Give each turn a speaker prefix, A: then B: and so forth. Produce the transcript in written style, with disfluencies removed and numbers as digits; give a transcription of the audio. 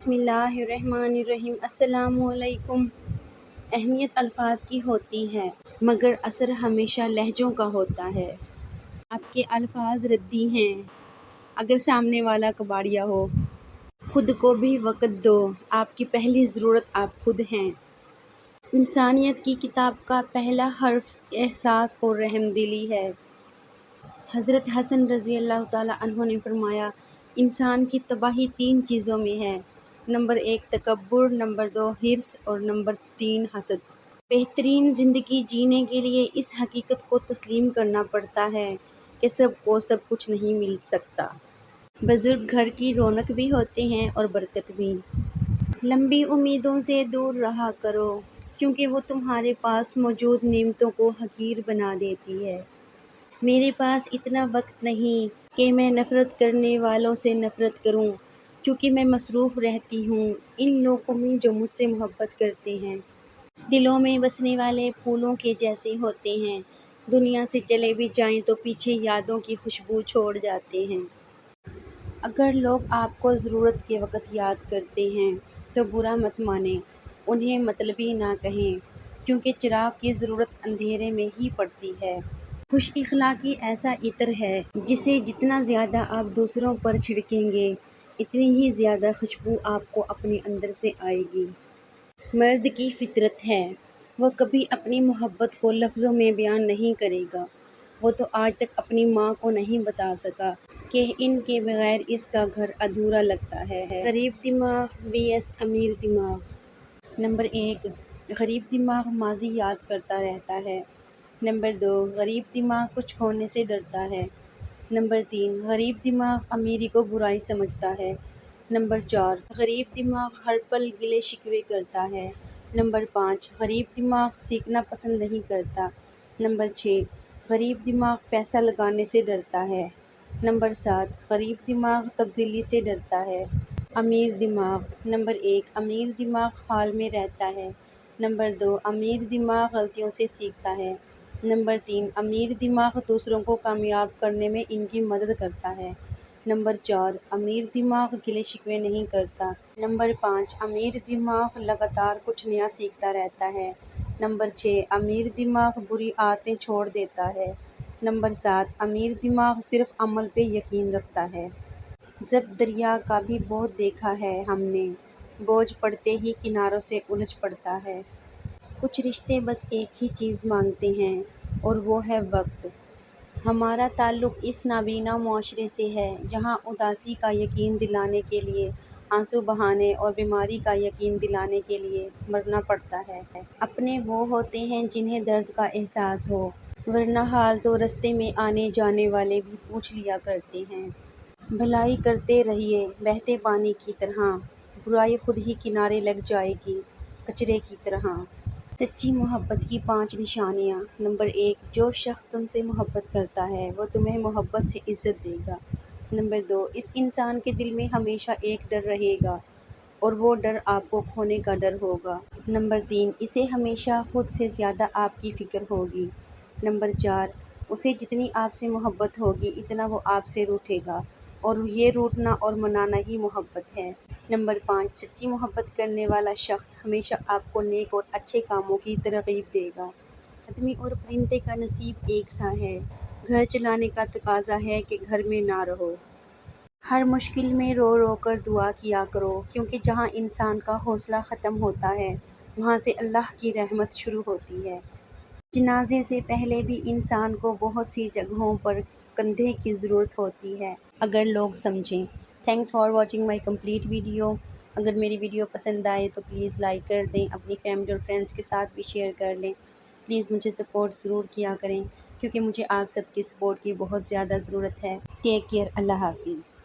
A: بسم اللہ الرحمن الرحیم۔ السلام علیکم۔ اہمیت الفاظ کی ہوتی ہے مگر اثر ہمیشہ لہجوں کا ہوتا ہے۔ آپ کے الفاظ ردی ہیں اگر سامنے والا کباڑیا ہو۔ خود کو بھی وقت دو، آپ کی پہلی ضرورت آپ خود ہیں۔ انسانیت کی کتاب کا پہلا حرف احساس اور رحم دلی ہے۔ حضرت حسن رضی اللہ تعالیٰ عنہ نے فرمایا، انسان کی تباہی 3 چیزوں میں ہے۔ نمبر 1 تکبر، نمبر 2 حرص اور نمبر 3 حسد۔ بہترین زندگی جینے کے لیے اس حقیقت کو تسلیم کرنا پڑتا ہے کہ سب کو سب کچھ نہیں مل سکتا۔ بزرگ گھر کی رونق بھی ہوتے ہیں اور برکت بھی۔ لمبی امیدوں سے دور رہا کرو کیونکہ وہ تمہارے پاس موجود نعمتوں کو حقیر بنا دیتی ہے۔ میرے پاس اتنا وقت نہیں کہ میں نفرت کرنے والوں سے نفرت کروں کیونکہ میں مصروف رہتی ہوں ان لوگوں میں جو مجھ سے محبت کرتے ہیں۔ دلوں میں بسنے والے پھولوں کے جیسے ہوتے ہیں، دنیا سے چلے بھی جائیں تو پیچھے یادوں کی خوشبو چھوڑ جاتے ہیں۔ اگر لوگ آپ کو ضرورت کے وقت یاد کرتے ہیں تو برا مت مانیں، انہیں مطلبی نہ کہیں کیونکہ چراغ کی ضرورت اندھیرے میں ہی پڑتی ہے۔ خوش اخلاقی ایسا عطر ہے جسے جتنا زیادہ آپ دوسروں پر چھڑکیں گے اتنی ہی زیادہ خوشبو آپ کو اپنے اندر سے آئے گی۔ مرد کی فطرت ہے، وہ کبھی اپنی محبت کو لفظوں میں بیان نہیں کرے گا۔ وہ تو آج تک اپنی ماں کو نہیں بتا سکا کہ ان کے بغیر اس کا گھر ادھورا لگتا ہے۔ غریب دماغ vs امیر دماغ۔ نمبر 1 غریب دماغ ماضی یاد کرتا رہتا ہے۔ نمبر 2 غریب دماغ کچھ کھونے سے ڈرتا ہے۔ نمبر 3 غریب دماغ امیری کو برائی سمجھتا ہے۔ نمبر 4 غریب دماغ ہر پل گلے شکوے کرتا ہے۔ نمبر 5 غریب دماغ سیکھنا پسند نہیں کرتا۔ نمبر 6 غریب دماغ پیسہ لگانے سے ڈرتا ہے۔ نمبر 7 غریب دماغ تبدیلی سے ڈرتا ہے۔ امیر دماغ۔ نمبر 1 امیر دماغ حال میں رہتا ہے۔ نمبر 2 امیر دماغ غلطیوں سے سیکھتا ہے۔ نمبر 3 امیر دماغ دوسروں کو کامیاب کرنے میں ان کی مدد کرتا ہے۔ نمبر 4 امیر دماغ گلے شکوے نہیں کرتا۔ نمبر 5 امیر دماغ لگاتار کچھ نیا سیکھتا رہتا ہے۔ نمبر 6 امیر دماغ بری عادتیں چھوڑ دیتا ہے۔ نمبر 7 امیر دماغ صرف عمل پہ یقین رکھتا ہے۔ زب دریا کا بھی بہت دیکھا ہے ہم نے، بوجھ پڑتے ہی کناروں سے الجھ پڑتا ہے۔ کچھ رشتے بس ایک ہی چیز مانگتے ہیں اور وہ ہے وقت۔ ہمارا تعلق اس نابینا معاشرے سے ہے جہاں اداسی کا یقین دلانے کے لیے آنسو بہانے اور بیماری کا یقین دلانے کے لیے مرنا پڑتا ہے۔ اپنے وہ ہوتے ہیں جنہیں درد کا احساس ہو، ورنہ حال تو رستے میں آنے جانے والے بھی پوچھ لیا کرتے ہیں۔ بھلائی کرتے رہیے بہتے پانی کی طرح، برائی خود ہی کنارے لگ جائے گی کچرے کی طرح۔ سچی محبت کی 5 نشانیاں۔ نمبر 1 جو شخص تم سے محبت کرتا ہے وہ تمہیں محبت سے عزت دے گا۔ نمبر 2 اس انسان کے دل میں ہمیشہ ایک ڈر رہے گا اور وہ ڈر آپ کو کھونے کا ڈر ہوگا۔ نمبر 3 اسے ہمیشہ خود سے زیادہ آپ کی فکر ہوگی۔ نمبر 4 اسے جتنی آپ سے محبت ہوگی اتنا وہ آپ سے روٹھے گا اور یہ روٹھنا اور منانا ہی محبت ہے۔ نمبر 5 سچی محبت کرنے والا شخص ہمیشہ آپ کو نیک اور اچھے کاموں کی ترغیب دے گا۔ آدمی اور پرندے کا نصیب ایک سا ہے، گھر چلانے کا تقاضا ہے کہ گھر میں نہ رہو۔ ہر مشکل میں رو رو کر دعا کیا کرو کیونکہ جہاں انسان کا حوصلہ ختم ہوتا ہے وہاں سے اللہ کی رحمت شروع ہوتی ہے۔ جنازے سے پہلے بھی انسان کو بہت سی جگہوں پر کندھے کی ضرورت ہوتی ہے اگر لوگ سمجھیں۔ Thanks for watching my complete video. اگر میری ویڈیو پسند آئے تو پلیز لائک کر دیں، اپنی فیملی اور فرینڈس کے ساتھ بھی شیئر کر لیں۔ پلیز مجھے سپورٹ ضرور کیا کریں کیونکہ مجھے آپ سب کی سپورٹ کی بہت زیادہ ضرورت ہے۔ ٹیک کیئر، اللہ حافظ۔